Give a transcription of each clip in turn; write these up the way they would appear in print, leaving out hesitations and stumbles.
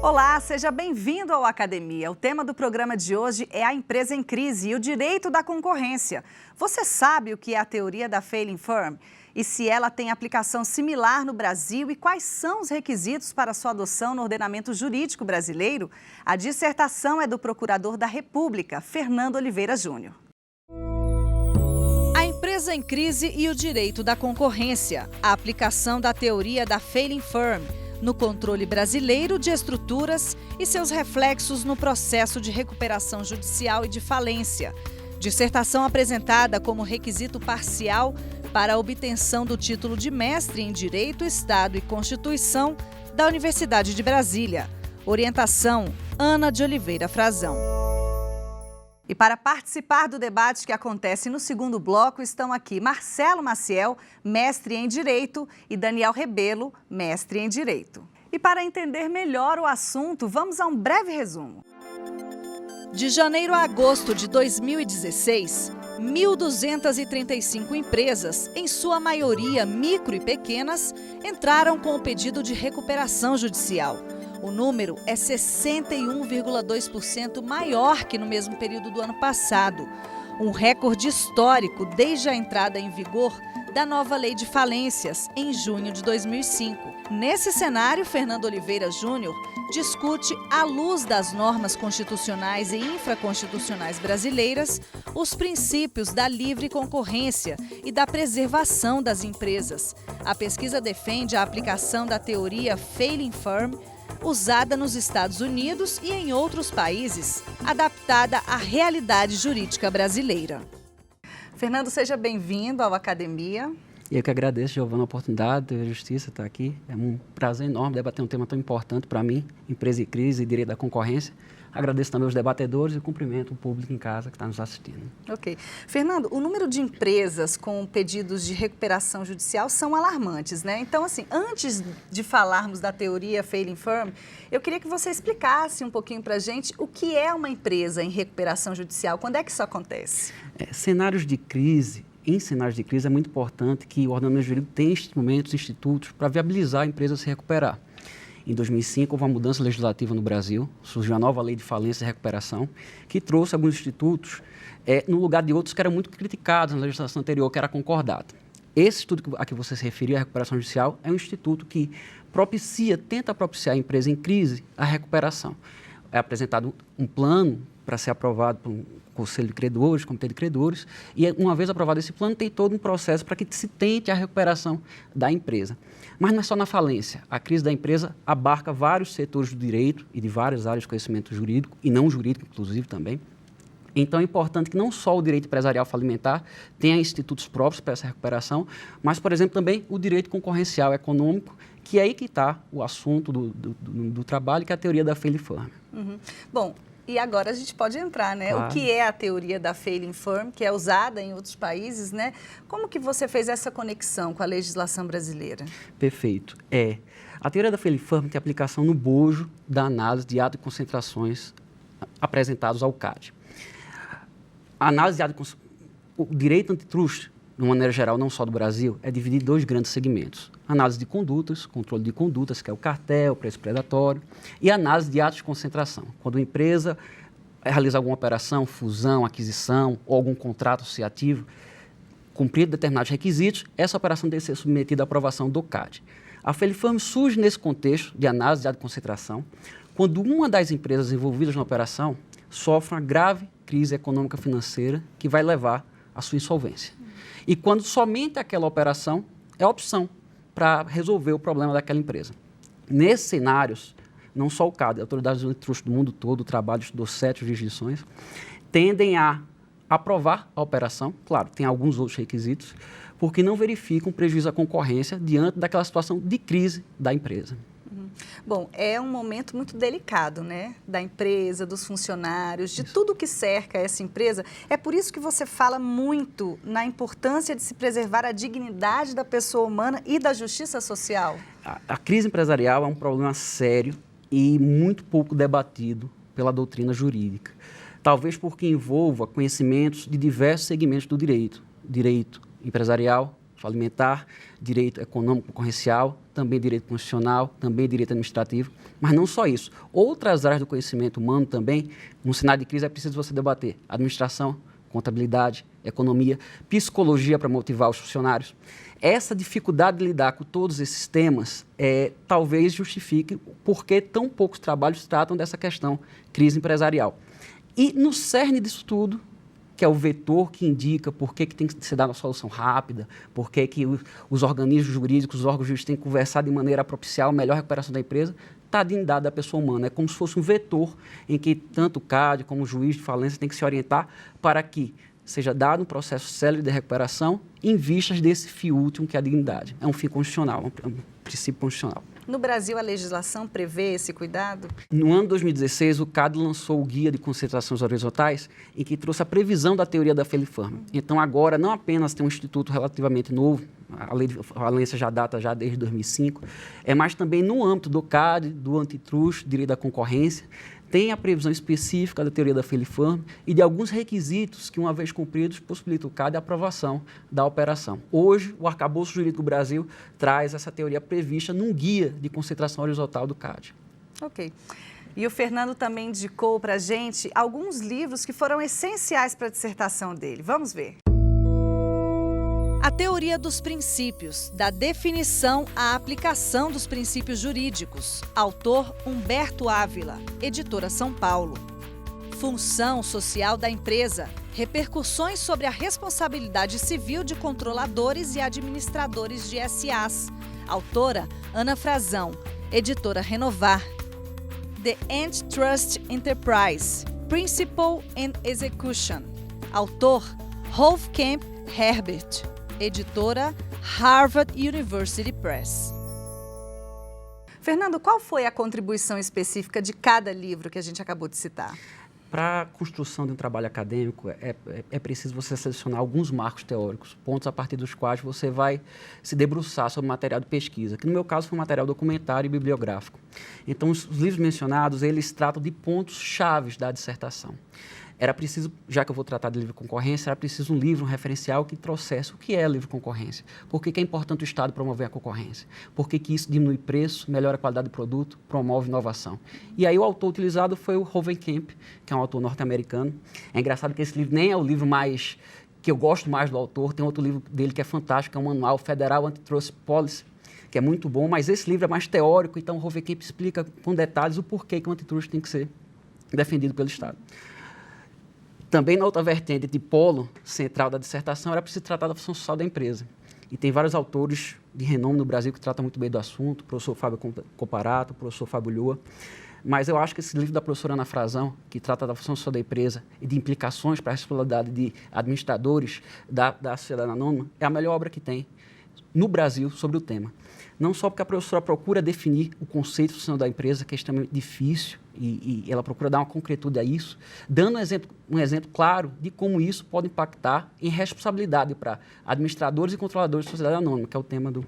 Olá, seja bem-vindo ao Academia. O tema do programa de hoje é a empresa em crise e o direito da concorrência. Você sabe o que é a teoria da Failing Firm? E se ela tem aplicação similar no Brasil e quais são os requisitos para sua adoção no ordenamento jurídico brasileiro? A dissertação é do Procurador da República, Fernando Oliveira Júnior. A empresa em crise e o direito da concorrência. A aplicação da teoria da Failing Firm no controle brasileiro de estruturas e seus reflexos no processo de recuperação judicial e de falência. Dissertação apresentada como requisito parcial para a obtenção do título de mestre em Direito, Estado e Constituição da Universidade de Brasília. Orientação: Ana de Oliveira Frazão. E para participar do debate que acontece no segundo bloco, estão aqui Marcelo Maciel, mestre em Direito, e Daniel Rebelo, mestre em Direito. E para entender melhor o assunto, vamos a um breve resumo. De janeiro a agosto de 2016, 1.235 empresas, em sua maioria micro e pequenas, entraram com o pedido de recuperação judicial. O número é 61,2% maior que no mesmo período do ano passado. Um recorde histórico desde a entrada em vigor da nova Lei de Falências, em junho de 2005. Nesse cenário, Fernando Oliveira Júnior discute, à luz das normas constitucionais e infraconstitucionais brasileiras, os princípios da livre concorrência e da preservação das empresas. A pesquisa defende a aplicação da teoria Failing Firm, usada nos Estados Unidos e em outros países, adaptada à realidade jurídica brasileira. Fernando, seja bem-vindo ao Academia. Eu que agradeço, Giovana, a oportunidade da Justiça estar aqui. É um prazer enorme debater um tema tão importante para mim, empresa em crise e direito da concorrência. Agradeço também aos debatedores e cumprimento o público em casa que está nos assistindo. Ok. Fernando, o número de empresas com pedidos de recuperação judicial são alarmantes, né? Então, assim, antes de falarmos da teoria Failing Firm, eu queria que você explicasse um pouquinho para a gente o que é uma empresa em recuperação judicial, quando é que isso acontece? Em cenários de crise é muito importante que o ordenamento jurídico tenha instrumentos, institutos para viabilizar a empresa se recuperar. Em 2005, houve uma mudança legislativa no Brasil, surgiu a nova Lei de Falência e Recuperação, que trouxe alguns institutos no lugar de outros que eram muito criticados na legislação anterior, que era concordata. Esse instituto a que você se referiu, a recuperação judicial, é um instituto que tenta propiciar à empresa em crise a recuperação. É apresentado um plano para ser aprovado por um Conselho de Credores, Comitê de Credores, e uma vez aprovado esse plano, tem todo um processo para que se tente a recuperação da empresa. Mas não é só na falência. A crise da empresa abarca vários setores do direito e de várias áreas de conhecimento jurídico, e não jurídico, inclusive, também. Então, é importante que não só o direito empresarial falimentar tenha institutos próprios para essa recuperação, mas, por exemplo, também o direito concorrencial econômico, que é aí que está o assunto do trabalho, que é a teoria da Failing Firm. Uhum. Bom, e agora a gente pode entrar, né? Claro. O que é a teoria da Failing Firm, que é usada em outros países, né? Como que você fez essa conexão com a legislação brasileira? Perfeito. A teoria da Failing Firm tem aplicação no bojo da análise de atos e concentrações apresentados ao CAD. A análise de atos o direito antitrust, de uma maneira geral, não só do Brasil, é dividido em dois grandes segmentos. Análise de condutas, controle de condutas, que é o cartel, o preço predatório, e análise de atos de concentração, quando uma empresa realiza alguma operação, fusão, aquisição ou algum contrato associativo, cumprido determinados requisitos, essa operação deve ser submetida à aprovação do CAD. A Failing Firm surge nesse contexto de análise de ato de concentração, quando uma das empresas envolvidas na operação sofre uma grave crise econômica financeira que vai levar à sua insolvência. E quando somente aquela operação é a opção para resolver o problema daquela empresa. Nesses cenários, não só o CAD, autoridades antitrust do mundo todo, o trabalho estudou 7 jurisdições, tendem a aprovar a operação, claro, tem alguns outros requisitos, porque não verificam prejuízo à concorrência diante daquela situação de crise da empresa. Bom, é um momento muito delicado, né? Da empresa, dos funcionários, de tudo que cerca essa empresa. É por isso que você fala muito na importância de se preservar a dignidade da pessoa humana e da justiça social. A crise empresarial é um problema sério e muito pouco debatido pela doutrina jurídica. Talvez porque envolva conhecimentos de diversos segmentos do direito. Direito empresarial, falimentar, direito econômico concorrencial, também direito constitucional, também direito administrativo, mas não só isso. Outras áreas do conhecimento humano também, no cenário de crise é preciso você debater. Administração, contabilidade, economia, psicologia para motivar os funcionários. Essa dificuldade de lidar com todos esses temas talvez justifique por que tão poucos trabalhos tratam dessa questão crise empresarial. E no cerne disso tudo, que é o vetor que indica por que tem que se dar uma solução rápida, por que os organismos jurídicos, os órgãos jurídicos têm que conversar de maneira a propiciar a melhor recuperação da empresa, está a dignidade da pessoa humana. É como se fosse um vetor em que tanto o CAD como o juiz de falência tem que se orientar para que seja dado um processo célere de recuperação em vistas desse fim último, que é a dignidade. É um fim constitucional, um princípio constitucional. No Brasil, a legislação prevê esse cuidado? No ano de 2016, o CAD lançou o Guia de Concentrações Horizontais, em que trouxe a previsão da teoria da Felifarm. Então, agora, não apenas tem um instituto relativamente novo, a lei de falência já data já desde 2005, mas também no âmbito do CAD, do antitruste, direito da concorrência, tem a previsão específica da teoria da Felifarm e de alguns requisitos que, uma vez cumpridos, possibilitam o CAD a aprovação da operação. Hoje, o arcabouço jurídico do Brasil traz essa teoria prevista num guia de concentração horizontal do CAD. Ok. E o Fernando também indicou para a gente alguns livros que foram essenciais para a dissertação dele. Vamos ver. A teoria dos princípios, da definição à aplicação dos princípios jurídicos. Autor Humberto Ávila, editora São Paulo. Função social da empresa. Repercussões sobre a responsabilidade civil de controladores e administradores de SAs. Autora Ana Frazão, editora Renovar. The Antitrust Enterprise. Principle and Execution. Autor Wolfgang Herbert. Editora Harvard University Press. Fernando, qual foi a contribuição específica de cada livro que a gente acabou de citar? Para a construção de um trabalho acadêmico, é preciso você selecionar alguns marcos teóricos, pontos a partir dos quais você vai se debruçar sobre material de pesquisa, que no meu caso foi um material documentário e bibliográfico. Então, os livros mencionados, eles tratam de pontos chaves da dissertação. Era preciso, já que eu vou tratar de livre concorrência, era preciso um livro, um referencial que trouxesse o que é livre concorrência. Por que é importante o Estado promover a concorrência? Por que isso diminui preço, melhora a qualidade do produto, promove inovação? E aí o autor utilizado foi o Hovenkamp, que é um autor norte-americano. É engraçado que esse livro nem é o livro mais que eu gosto mais do autor. Tem outro livro dele que é fantástico, que é um manual Federal Antitrust Policy, que é muito bom, mas esse livro é mais teórico, então o Hovenkamp explica com detalhes o porquê que o antitrust tem que ser defendido pelo Estado. Também na outra vertente de polo central da dissertação era preciso tratar da função social da empresa. E tem vários autores de renome no Brasil que tratam muito bem do assunto, o professor Fábio Comparato, o professor Fábio Lua. Mas eu acho que esse livro da professora Ana Frazão, que trata da função social da empresa e de implicações para a responsabilidade de administradores da sociedade anônima, é a melhor obra que tem no Brasil sobre o tema. Não só porque a professora procura definir o conceito de função da empresa, que é extremamente difícil, e ela procura dar uma concretude a isso, dando um exemplo claro de como isso pode impactar em responsabilidade para administradores e controladores de sociedade anônima, que é o tema do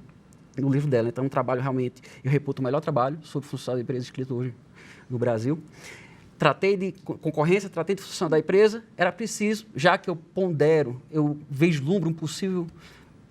livro dela. Então, um trabalho realmente, eu reputo o melhor trabalho sobre função da empresa escrito hoje no Brasil. Tratei de concorrência, tratei de função da empresa, era preciso, já que eu pondero, eu vislumbro um possível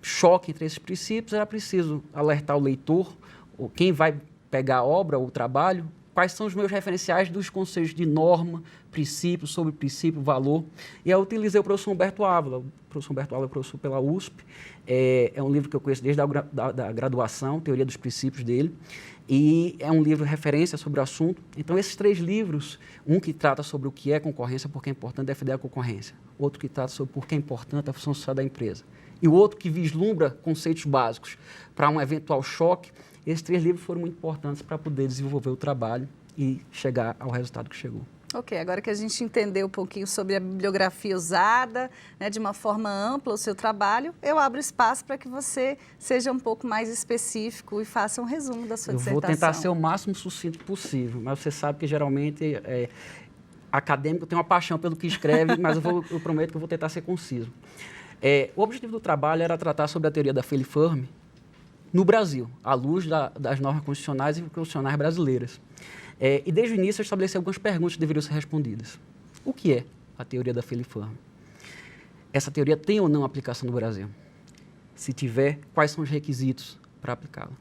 choque entre esses princípios, era preciso alertar o leitor, ou quem vai pegar a obra ou o trabalho, quais são os meus referenciais dos conceitos de norma, princípio, sobre princípio, valor. E eu utilizei o professor Humberto Ávila. O professor Humberto Ávila é professor pela USP. É um livro que eu conheço desde a graduação, Teoria dos Princípios dele. E é um livro de referência sobre o assunto. Então, esses três livros, um que trata sobre o que é concorrência, por que é importante defender a concorrência. Outro que trata sobre por que é importante a função social da empresa. E o outro que vislumbra conceitos básicos para um eventual choque. Esses três livros foram muito importantes para poder desenvolver o trabalho e chegar ao resultado que chegou. Ok, agora que a gente entendeu um pouquinho sobre a bibliografia usada, né, de uma forma ampla o seu trabalho, eu abro espaço para que você seja um pouco mais específico e faça um resumo da sua dissertação. Eu vou tentar ser o máximo sucinto possível, mas você sabe que geralmente acadêmico tem uma paixão pelo que escreve, mas eu prometo que eu vou tentar ser conciso. O objetivo do trabalho era tratar sobre a teoria da Felifarm no Brasil, à luz das normas constitucionais e constitucionais brasileiras. E desde o início eu estabeleci algumas perguntas que deveriam ser respondidas. O que é a teoria da Felifarm? Essa teoria tem ou não aplicação no Brasil? Se tiver, quais são os requisitos para aplicá-la?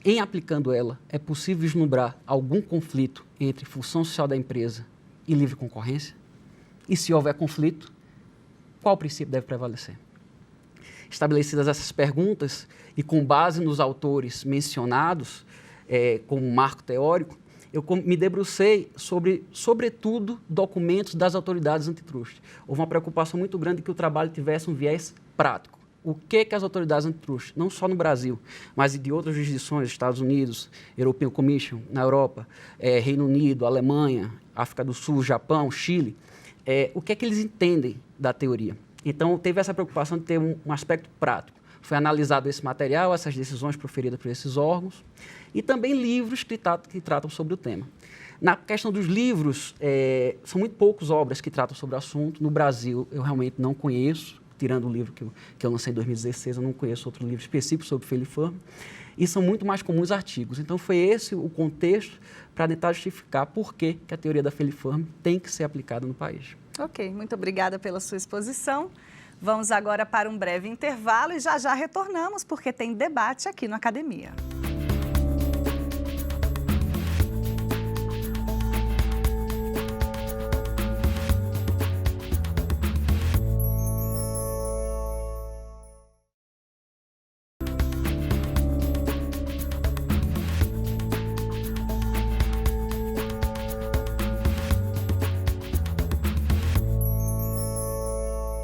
em aplicando ela, é possível vislumbrar algum conflito entre função social da empresa e livre concorrência? E se houver conflito, qual princípio deve prevalecer? Estabelecidas essas perguntas e com base nos autores mencionados como marco teórico, eu me debrucei sobre, sobretudo, documentos das autoridades antitruste. Houve uma preocupação muito grande de que o trabalho tivesse um viés prático. O que as autoridades antitruste, não só no Brasil, mas de outras jurisdições, Estados Unidos, European Commission, na Europa, Reino Unido, Alemanha, África do Sul, Japão, Chile, o que eles entendem da teoria. Então, teve essa preocupação de ter um aspecto prático. Foi analisado esse material, essas decisões proferidas por esses órgãos, e também livros que tratam sobre o tema. Na questão dos livros, são muito poucas obras que tratam sobre o assunto. No Brasil, eu realmente não conheço, tirando o livro que eu lancei em 2016, eu não conheço outro livro específico sobre Feili Furman, e são muito mais comuns artigos. Então, foi esse o contexto para tentar justificar por que a teoria da Feili Furman tem que ser aplicada no país. Ok, muito obrigada pela sua exposição. Vamos agora para um breve intervalo e já retornamos, porque tem debate aqui no Academia.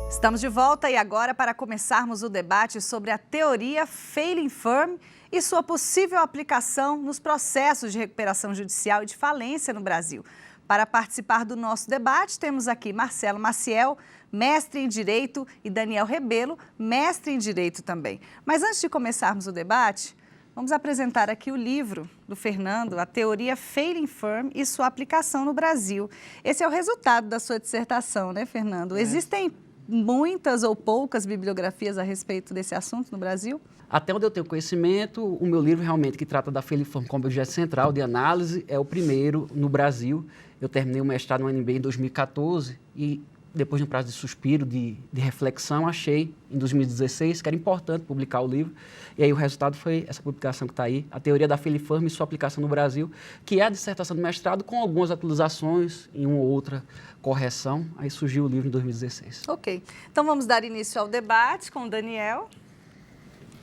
Estamos de volta e agora para começarmos o debate sobre a teoria Feili Furman e sua possível aplicação nos processos de recuperação judicial e de falência no Brasil. Para participar do nosso debate, temos aqui Marcelo Maciel, mestre em Direito, e Daniel Rebelo, mestre em Direito também. Mas antes de começarmos o debate, vamos apresentar aqui o livro do Fernando, A Teoria Feili Furman e sua aplicação no Brasil. Esse é o resultado da sua dissertação, né, Fernando? Existem muitas ou poucas bibliografias a respeito desse assunto no Brasil? Até onde eu tenho conhecimento, o meu livro realmente que trata da Feili Furman como objeto central de análise é o primeiro no Brasil. Eu terminei o mestrado no UNB em 2014 e depois de um prazo de suspiro, de reflexão, achei em 2016 que era importante publicar o livro. E aí o resultado foi essa publicação que está aí, A Teoria da Feili Furman e sua aplicação no Brasil, que é a dissertação do mestrado com algumas atualizações e uma ou outra correção. Aí surgiu o livro em 2016. Ok. Então vamos dar início ao debate com o Daniel.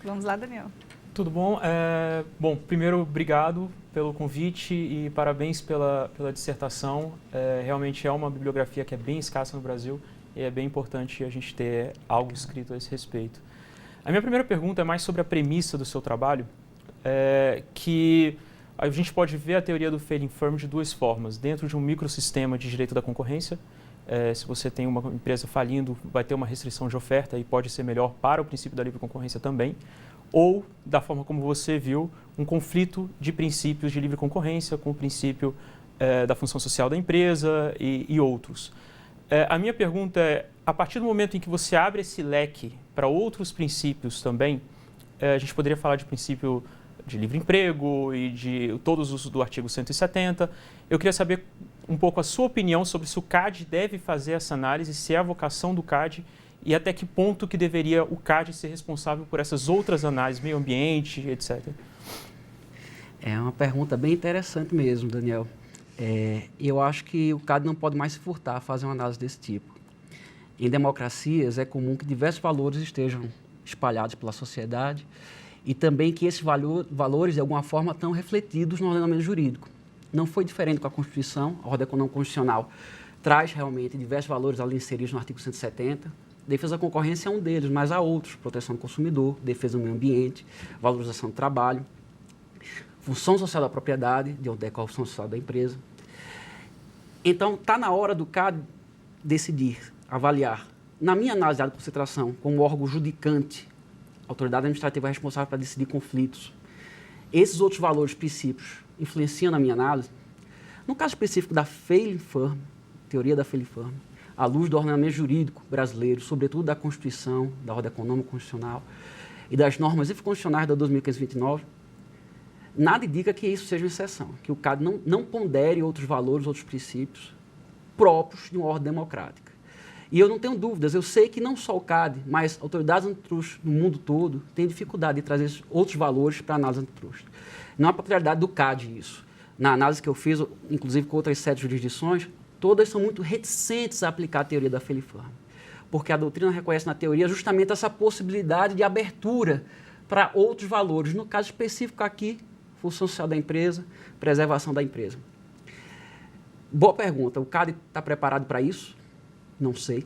Vamos lá, Daniel. Tudo bom? Bom, primeiro, obrigado pelo convite e parabéns pela dissertação. Realmente é uma bibliografia que é bem escassa no Brasil e é bem importante a gente ter algo escrito a esse respeito. A minha primeira pergunta é mais sobre a premissa do seu trabalho, que a gente pode ver a teoria do Feili Furman de duas formas. Dentro de um microsistema de direito da concorrência, se você tem uma empresa falindo, vai ter uma restrição de oferta e pode ser melhor para o princípio da livre concorrência também. Ou, da forma como você viu, um conflito de princípios de livre concorrência com o princípio da função social da empresa e outros. A minha pergunta é, a partir do momento em que você abre esse leque para outros princípios também, a gente poderia falar de princípio de livre emprego e de todos os usos do artigo 170, eu queria saber um pouco a sua opinião sobre se o CAD deve fazer essa análise, se é a vocação do CAD, e até que ponto que deveria o CAD ser responsável por essas outras análises, meio ambiente, etc. É uma pergunta bem interessante mesmo, Daniel. Eu acho que o CAD não pode mais se furtar a fazer uma análise desse tipo. Em democracias, é comum que diversos valores estejam espalhados pela sociedade e também que esses valores, de alguma forma, estão refletidos no ordenamento jurídico. Não foi diferente com a Constituição. A ordem econômica constitucional traz realmente diversos valores ali inseridos no artigo 170. Defesa da concorrência é um deles, mas há outros. Proteção do consumidor, defesa do meio ambiente, valorização do trabalho, função social da propriedade, de onde é a função social da empresa. Então, está na hora do CAD decidir, avaliar. Na minha análise de área de concentração, como órgão judicante, autoridade administrativa responsável para decidir conflitos, esses outros valores, princípios, influenciam na minha análise. No caso específico da Feili Furman, teoria da Feili Furman, à luz do ordenamento jurídico brasileiro, sobretudo da Constituição, da ordem econômica constitucional e das normas infraconstitucionais da 2529, nada indica que isso seja uma exceção, que o CAD não pondere outros valores, outros princípios próprios de uma ordem democrática. E eu não tenho dúvidas, eu sei que não só o CAD, mas autoridades antitruste no mundo todo têm dificuldade de trazer outros valores para a análise antitruste. Não é a peculiaridade do CAD isso. Na análise que eu fiz, inclusive com outras 7 jurisdições, todas são muito reticentes a aplicar a teoria da Fairley-Firm, porque a doutrina reconhece na teoria justamente essa possibilidade de abertura para outros valores. No caso específico aqui, função social da empresa, preservação da empresa. Boa pergunta. O CAD está preparado para isso? Não sei.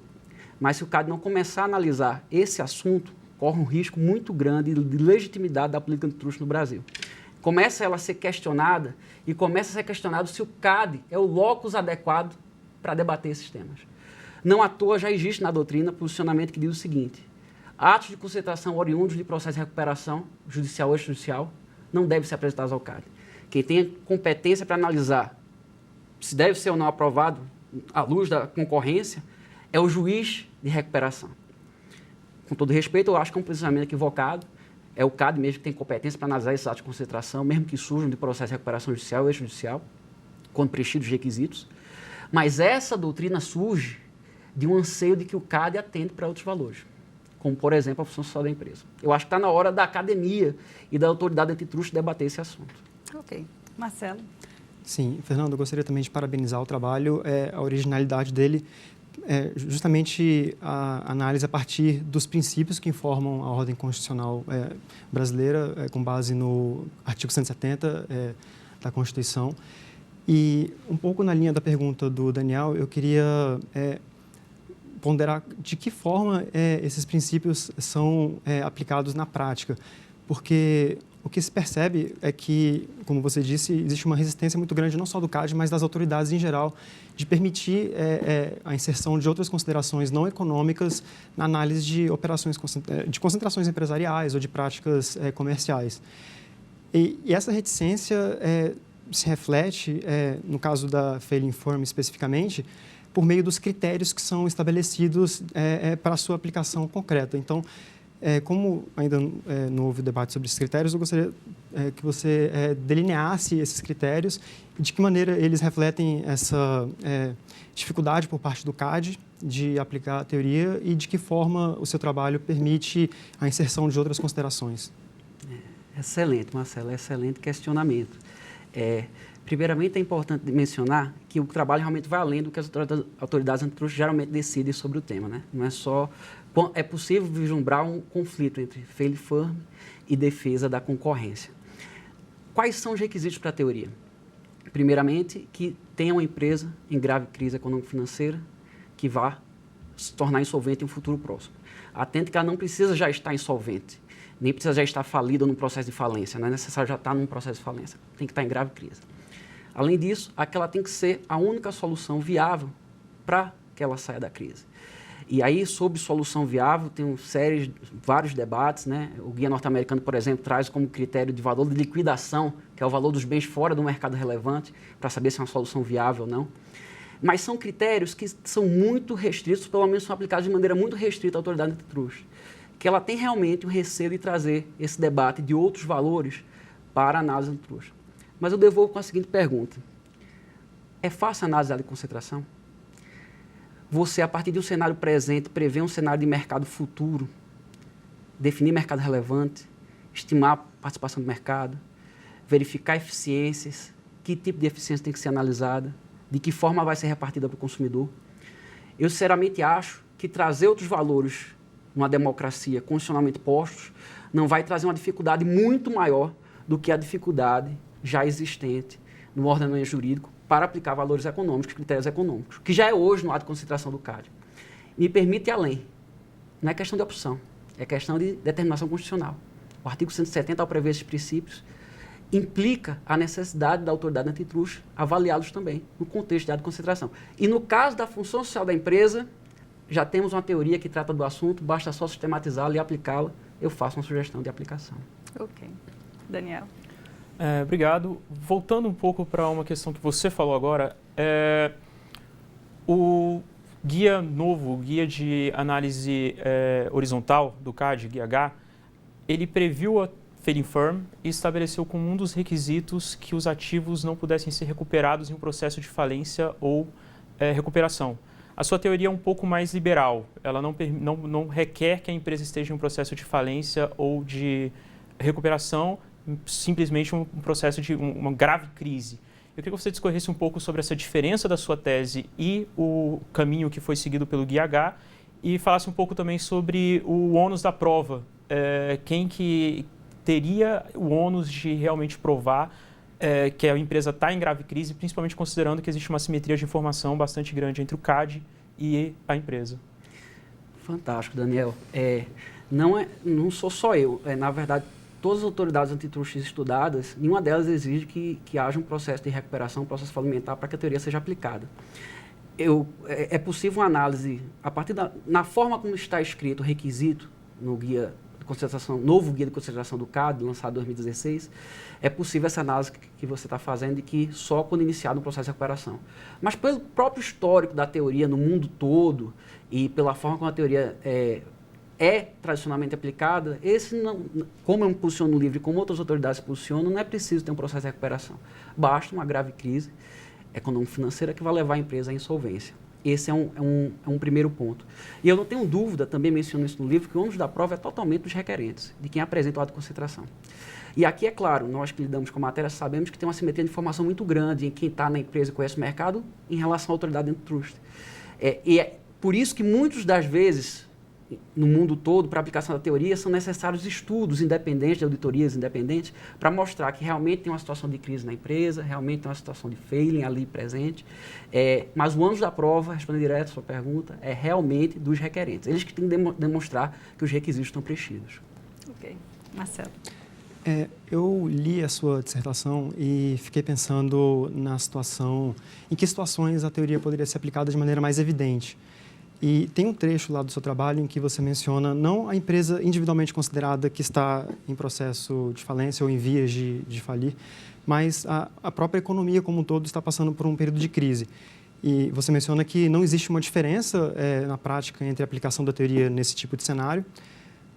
Mas se o CAD não começar a analisar esse assunto, corre um risco muito grande de legitimidade da política antitruste no Brasil. Começa ela a ser questionada e começa a ser questionado se o CAD é o locus adequado para debater esses temas. Não à toa já existe na doutrina posicionamento que diz o seguinte: atos de concentração oriundos de processo de recuperação judicial ou extrajudicial não devem ser apresentados ao CAD. Quem tem competência para analisar se deve ser ou não aprovado à luz da concorrência é o juiz de recuperação. Com todo respeito, eu acho que é um posicionamento equivocado. É o CAD mesmo que tem competência para analisar esses atos de concentração, mesmo que surjam de processo de recuperação judicial ou extrajudicial, quando preenchidos os requisitos. Mas essa doutrina surge de um anseio de que o CAD atende para outros valores, como, por exemplo, a função social da empresa. Eu acho que está na hora da academia e da autoridade antitruste debater esse assunto. Ok. Marcelo? Sim, Fernando, eu gostaria também de parabenizar o trabalho, a originalidade dele, justamente a análise a partir dos princípios que informam a ordem constitucional brasileira, com base no artigo 170 da Constituição. E um pouco na linha da pergunta do Daniel, eu queria ponderar de que forma esses princípios são aplicados na prática, porque o que se percebe é que, como você disse, existe uma resistência muito grande não só do CAD, mas das autoridades em geral, de permitir a inserção de outras considerações não econômicas na análise de operações de concentrações empresariais ou de práticas comerciais. E essa reticência se reflete, no caso da Fairley-Firm especificamente, por meio dos critérios que são estabelecidos para a sua aplicação concreta. Então, como ainda não houve debate sobre esses critérios, eu gostaria que você delineasse esses critérios e de que maneira eles refletem essa dificuldade por parte do CAD de aplicar a teoria e de que forma o seu trabalho permite a inserção de outras considerações. Excelente, Marcelo, excelente questionamento. Primeiramente, é importante mencionar que o trabalho realmente vai além do que as autoridades antitruste geralmente decidem sobre o tema, né? Não é só... É possível vislumbrar um conflito entre Fairley-Firm e defesa da concorrência. Quais são os requisitos para a teoria? Primeiramente, que tenha uma empresa em grave crise econômico-financeira que vá se tornar insolvente em um futuro próximo. Atente que ela não precisa já estar insolvente, nem precisa já estar falida num processo de falência, não é necessário já estar num processo de falência, tem que estar em grave crise. Além disso, aquela tem que ser a única solução viável para que ela saia da crise. E aí, sobre solução viável, tem vários debates, né? O Guia Norte-Americano, por exemplo, traz como critério de valor de liquidação, que é o valor dos bens fora do mercado relevante, para saber se é uma solução viável ou não. Mas são critérios que são muito restritos, pelo menos são aplicados de maneira muito restrita à autoridade antitruste, que ela tem realmente o receio de trazer esse debate de outros valores para a análise antitruste. Mas eu devolvo com a seguinte pergunta: é fácil a análise de concentração? Você, a partir de um cenário presente, prever um cenário de mercado futuro, definir mercado relevante, estimar a participação do mercado, verificar eficiências, que tipo de eficiência tem que ser analisada, de que forma vai ser repartida para o consumidor. Eu, sinceramente, acho que trazer outros valores numa democracia constitucionalmente postos não vai trazer uma dificuldade muito maior do que a dificuldade já existente no ordenamento jurídico para aplicar valores econômicos, critérios econômicos, que já é hoje no ato de concentração do CAD. Me permite ir além. Não é questão de opção, é questão de determinação constitucional. O artigo 170, ao prever esses princípios, implica a necessidade da autoridade antitruste avaliá-los também, no contexto de ato de concentração. E no caso da função social da empresa, já temos uma teoria que trata do assunto, basta só sistematizá-la e aplicá-la. Eu faço uma sugestão de aplicação. Ok. Daniel? Obrigado. Voltando um pouco para uma questão que você falou agora, o guia novo, o guia de análise horizontal do CAD, guia H, ele previu a Fairley-Firm e estabeleceu como um dos requisitos que os ativos não pudessem ser recuperados em um processo de falência ou recuperação. A sua teoria é um pouco mais liberal, ela não requer que a empresa esteja em um processo de falência ou de recuperação, simplesmente um processo de uma grave crise. Eu queria que você discorresse um pouco sobre essa diferença da sua tese e o caminho que foi seguido pelo Guia H e falasse um pouco também sobre o ônus da prova. Quem que teria o ônus de realmente provar que a empresa está em grave crise, principalmente considerando que existe uma assimetria de informação bastante grande entre o CAD e a empresa. Fantástico, Daniel. Não sou só eu. Na verdade, todas as autoridades antitrust estudadas, nenhuma delas exige que haja um processo de recuperação, um processo falimentar para que a teoria seja aplicada. É possível uma análise, a partir na forma como está escrito o requisito no guia de concentração, novo guia de concentração do CAD, lançado em 2016, é possível essa análise que você está fazendo de que só quando iniciado um processo de recuperação. Mas pelo próprio histórico da teoria no mundo todo e pela forma como a teoria é tradicionalmente aplicada, como eu me posiciono no livro e como outras autoridades se posicionam, não é preciso ter um processo de recuperação. Basta uma grave crise econômico-financeira que vai levar a empresa à insolvência. Esse é um primeiro ponto. E eu não tenho dúvida, também menciono isso no livro, que o ônus da prova é totalmente dos requerentes, de quem apresenta o ato de concentração. E aqui, é claro, nós que lidamos com a matéria sabemos que tem uma simetria de informação muito grande em quem está na empresa e conhece o mercado em relação à autoridade antitrust. E é por isso que muitas das vezes, no mundo todo, para a aplicação da teoria, são necessários estudos independentes, auditorias independentes, para mostrar que realmente tem uma situação de crise na empresa, realmente tem uma situação de failing ali presente. Mas o ônus da prova, respondendo direto a sua pergunta, é realmente dos requerentes. Eles que têm que demonstrar que os requisitos estão preenchidos. Ok. Marcelo. Eu li a sua dissertação e fiquei pensando em que situações a teoria poderia ser aplicada de maneira mais evidente. E tem um trecho lá do seu trabalho em que você menciona não a empresa individualmente considerada que está em processo de falência ou em vias de falir, mas a própria economia como um todo está passando por um período de crise. E você menciona que não existe uma diferença na prática entre a aplicação da teoria nesse tipo de cenário,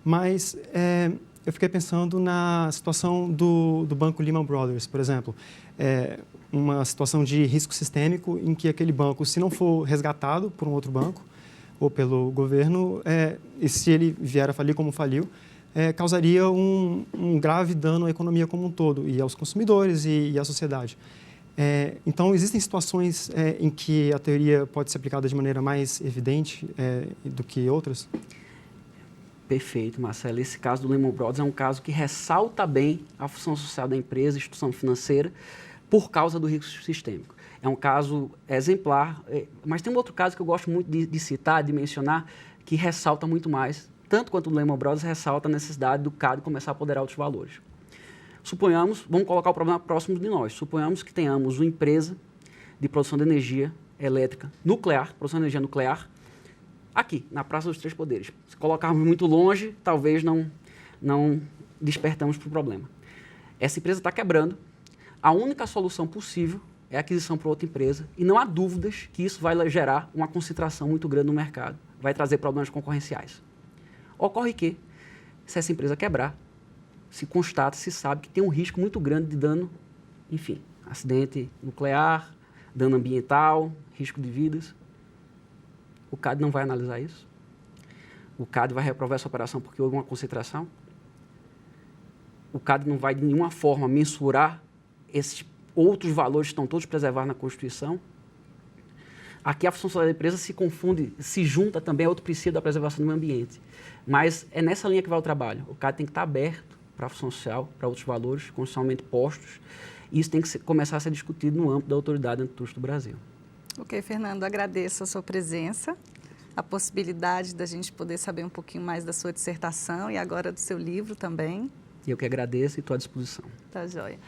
mas eu fiquei pensando na situação do banco Lehman Brothers, por exemplo. Uma situação de risco sistêmico em que aquele banco, se não for resgatado por um outro banco, ou pelo governo, e se ele vier a falir como faliu, causaria um grave dano à economia como um todo, e aos consumidores e à sociedade. Então, existem situações em que a teoria pode ser aplicada de maneira mais evidente do que outras? Perfeito, Marcelo. Esse caso do Lehman Brothers é um caso que ressalta bem a função social da empresa, instituição financeira, por causa do risco sistêmico. É um caso exemplar, mas tem um outro caso que eu gosto muito de citar, de mencionar, que ressalta muito mais, tanto quanto o Lehman Brothers ressalta a necessidade do CAD começar a apoderar outros valores. Suponhamos, vamos colocar o problema próximo de nós, suponhamos que tenhamos uma empresa de produção de energia elétrica nuclear, produção de energia nuclear, aqui, na Praça dos Três Poderes. Se colocarmos muito longe, talvez não despertamos para o problema. Essa empresa está quebrando, a única solução possível é a aquisição por outra empresa, e não há dúvidas que isso vai gerar uma concentração muito grande no mercado, vai trazer problemas concorrenciais. Ocorre que, se essa empresa quebrar, se constata, se sabe que tem um risco muito grande de dano, enfim, acidente nuclear, dano ambiental, risco de vidas. O CAD não vai analisar isso. O CAD vai reprovar essa operação porque houve uma concentração. O CAD não vai de nenhuma forma mensurar esses outros valores que estão todos preservados na Constituição. Aqui a função social da empresa se confunde, se junta também a outro princípio da preservação do meio ambiente. Mas é nessa linha que vai o trabalho. O CAD tem que estar aberto para a função social, para outros valores constitucionalmente postos, e isso tem que começar a ser discutido no âmbito da autoridade antitrust do Brasil. Ok, Fernando, agradeço a sua presença, a possibilidade da gente poder saber um pouquinho mais da sua dissertação e agora do seu livro também. Eu que agradeço e estou à disposição. Tá joia.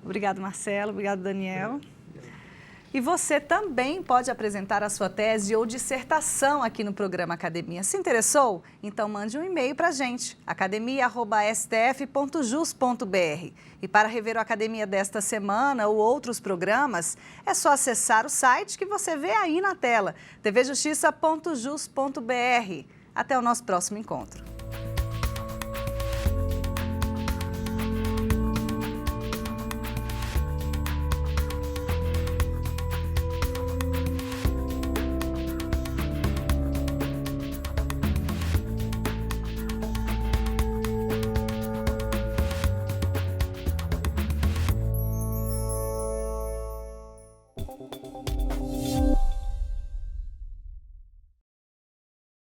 Obrigado, Marcelo. Obrigado, Daniel. E você também pode apresentar a sua tese ou dissertação aqui no programa Academia. Se interessou? Então mande um e-mail para a gente, academia@stf.jus.br. E para rever o Academia desta semana ou outros programas, é só acessar o site que você vê aí na tela, tvjustiça.jus.br. Até o nosso próximo encontro.